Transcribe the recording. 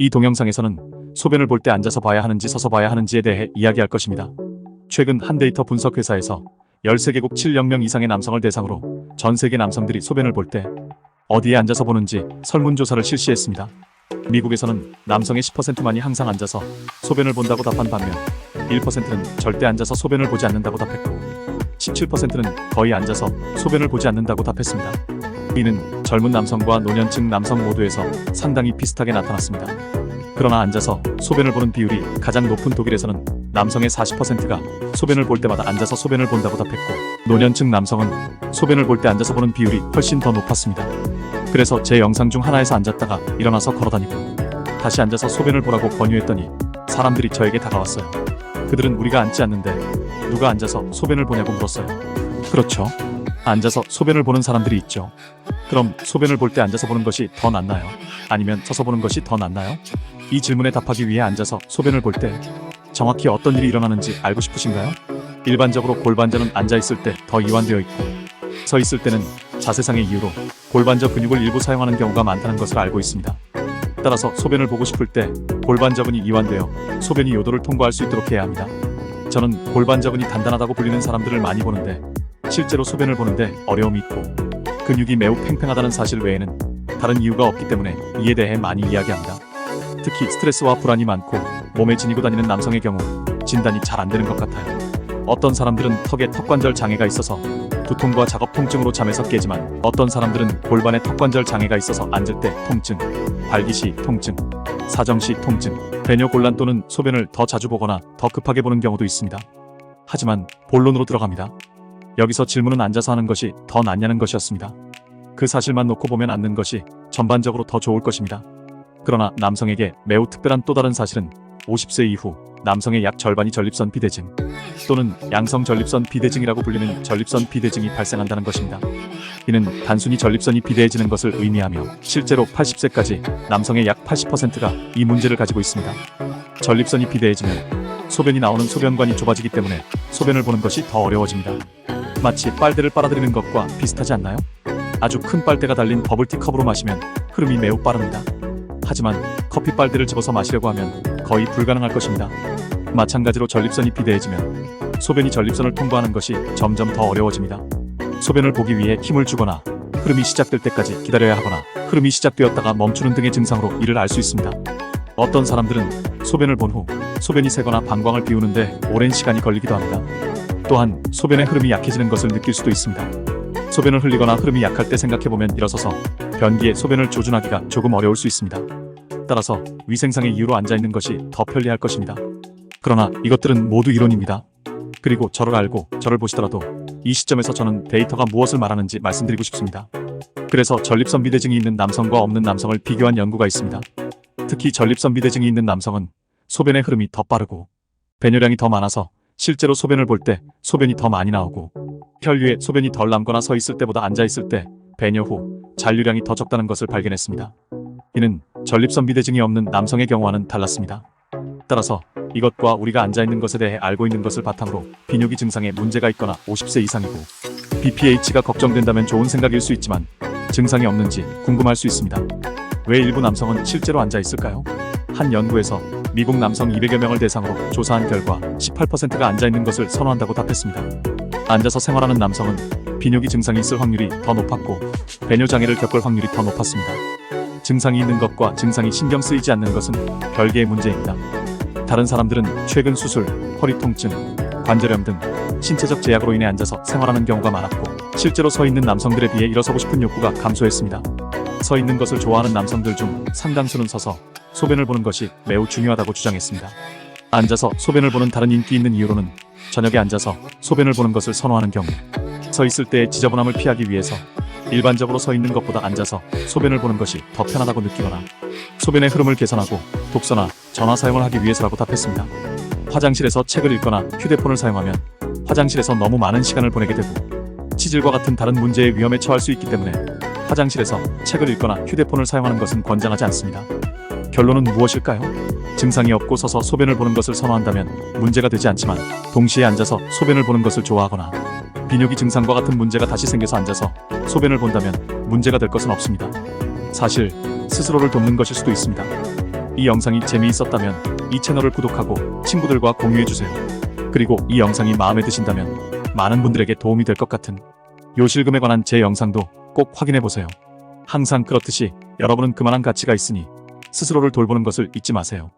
이 동영상에서는 소변을 볼 때 앉아서 봐야 하는지 서서 봐야 하는지에 대해 이야기할 것입니다. 최근 한 데이터 분석 회사에서 13개국 700명 이상의 남성을 대상으로 전 세계 남성들이 소변을 볼 때 어디에 앉아서 보는지 설문조사를 실시했습니다. 미국에서는 남성의 10%만이 항상 앉아서 소변을 본다고 답한 반면 1%는 절대 앉아서 소변을 보지 않는다고 답했고 17%는 거의 앉아서 소변을 보지 않는다고 답했습니다. 이는 젊은 남성과 노년층 남성 모두에서 상당히 비슷하게 나타났습니다. 그러나 앉아서 소변을 보는 비율이 가장 높은 독일에서는 남성의 40%가 소변을 볼 때마다 앉아서 소변을 본다고 답했고 노년층 남성은 소변을 볼 때 앉아서 보는 비율이 훨씬 더 높았습니다. 그래서 제 영상 중 하나에서 앉았다가 일어나서 걸어다니고 다시 앉아서 소변을 보라고 권유했더니 사람들이 저에게 다가왔어요. 그들은 우리가 앉지 않는데 누가 앉아서 소변을 보냐고 물었어요. 그렇죠. 앉아서 소변을 보는 사람들이 있죠. 그럼 소변을 볼 때 앉아서 보는 것이 더 낫나요? 아니면 서서 보는 것이 더 낫나요? 이 질문에 답하기 위해 앉아서 소변을 볼 때 정확히 어떤 일이 일어나는지 알고 싶으신가요? 일반적으로 골반저는 앉아있을 때 더 이완되어 있고 서 있을 때는 자세상의 이유로 골반저 근육을 일부 사용하는 경우가 많다는 것을 알고 있습니다. 따라서 소변을 보고 싶을 때 골반저근이 이완되어 소변이 요도를 통과할 수 있도록 해야 합니다. 저는 골반저근이 단단하다고 불리는 사람들을 많이 보는데 실제로 소변을 보는데 어려움이 있고 근육이 매우 팽팽하다는 사실 외에는 다른 이유가 없기 때문에 이에 대해 많이 이야기합니다. 특히 스트레스와 불안이 많고 몸에 지니고 다니는 남성의 경우 진단이 잘 안 되는 것 같아요. 어떤 사람들은 턱에 턱관절 장애가 있어서 두통과 작업 통증으로 잠에서 깨지만 어떤 사람들은 골반에 턱관절 장애가 있어서 앉을 때 통증, 발기시 통증, 사정시 통증, 배뇨곤란 또는 소변을 더 자주 보거나 더 급하게 보는 경우도 있습니다. 하지만 본론으로 들어갑니다. 여기서 질문은 앉아서 하는 것이 더 낫냐는 것이었습니다. 그 사실만 놓고 보면 앉는 것이 전반적으로 더 좋을 것입니다. 그러나 남성에게 매우 특별한 또 다른 사실은 50세 이후 남성의 약 절반이 전립선 비대증 또는 양성 전립선 비대증이라고 불리는 전립선 비대증이 발생한다는 것입니다. 이는 단순히 전립선이 비대해지는 것을 의미하며 실제로 80세까지 남성의 약 80%가 이 문제를 가지고 있습니다. 전립선이 비대해지면 소변이 나오는 소변관이 좁아지기 때문에 소변을 보는 것이 더 어려워집니다. 마치 빨대를 빨아들이는 것과 비슷하지 않나요? 아주 큰 빨대가 달린 버블티 컵으로 마시면 흐름이 매우 빠릅니다. 하지만 커피 빨대를 집어서 마시려고 하면 거의 불가능할 것입니다. 마찬가지로 전립선이 비대해지면 소변이 전립선을 통과하는 것이 점점 더 어려워집니다. 소변을 보기 위해 힘을 주거나 흐름이 시작될 때까지 기다려야 하거나 흐름이 시작되었다가 멈추는 등의 증상으로 이를 알 수 있습니다. 어떤 사람들은 소변을 본 후 소변이 새거나 방광을 비우는데 오랜 시간이 걸리기도 합니다. 또한 소변의 흐름이 약해지는 것을 느낄 수도 있습니다. 소변을 흘리거나 흐름이 약할 때 생각해보면 일어서서 변기에 소변을 조준하기가 조금 어려울 수 있습니다. 따라서 위생상의 이유로 앉아있는 것이 더 편리할 것입니다. 그러나 이것들은 모두 이론입니다. 그리고 저를 알고 저를 보시더라도 이 시점에서 저는 데이터가 무엇을 말하는지 말씀드리고 싶습니다. 그래서 전립선 비대증이 있는 남성과 없는 남성을 비교한 연구가 있습니다. 특히 전립선 비대증이 있는 남성은 소변의 흐름이 더 빠르고 배뇨량이 더 많아서 실제로 소변을 볼 때 소변이 더 많이 나오고 혈류에 소변이 덜 남거나 서 있을 때보다 앉아 있을 때 배뇨 후 잔류량이 더 적다는 것을 발견했습니다. 이는 전립선 비대증이 없는 남성의 경우와는 달랐습니다. 따라서 이것과 우리가 앉아있는 것에 대해 알고 있는 것을 바탕으로 비뇨기 증상에 문제가 있거나 50세 이상이고 BPH가 걱정된다면 좋은 생각일 수 있지만 증상이 없는지 궁금할 수 있습니다. 왜 일부 남성은 실제로 앉아있을까요? 한 연구에서 미국 남성 200여 명을 대상으로 조사한 결과 18%가 앉아있는 것을 선호한다고 답했습니다. 앉아서 생활하는 남성은 비뇨기 증상이 있을 확률이 더 높았고 배뇨장애를 겪을 확률이 더 높았습니다. 증상이 있는 것과 증상이 신경 쓰이지 않는 것은 별개의 문제입니다. 다른 사람들은 최근 수술, 허리 통증, 관절염 등 신체적 제약으로 인해 앉아서 생활하는 경우가 많았고 실제로 서 있는 남성들에 비해 일어서고 싶은 욕구가 감소했습니다. 서 있는 것을 좋아하는 남성들 중 상당수는 서서 소변을 보는 것이 매우 중요하다고 주장했습니다. 앉아서 소변을 보는 다른 인기 있는 이유로는 저녁에 앉아서 소변을 보는 것을 선호하는 경우 서 있을 때의 지저분함을 피하기 위해서 일반적으로 서 있는 것보다 앉아서 소변을 보는 것이 더 편하다고 느끼거나 소변의 흐름을 개선하고 독서나 전화 사용을 하기 위해서라고 답했습니다. 화장실에서 책을 읽거나 휴대폰을 사용하면 화장실에서 너무 많은 시간을 보내게 되고 치질과 같은 다른 문제의 위험에 처할 수 있기 때문에 화장실에서 책을 읽거나 휴대폰을 사용하는 것은 권장하지 않습니다. 결론은 무엇일까요? 증상이 없고 서서 소변을 보는 것을 선호한다면 문제가 되지 않지만 동시에 앉아서 소변을 보는 것을 좋아하거나 비뇨기 증상과 같은 문제가 다시 생겨서 앉아서 소변을 본다면 문제가 될 것은 없습니다. 사실 스스로를 돕는 것일 수도 있습니다. 이 영상이 재미있었다면 이 채널을 구독하고 친구들과 공유해주세요. 그리고 이 영상이 마음에 드신다면 많은 분들에게 도움이 될 것 같은 요실금에 관한 제 영상도 꼭 확인해보세요. 항상 그렇듯이 여러분은 그만한 가치가 있으니 스스로를 돌보는 것을 잊지 마세요.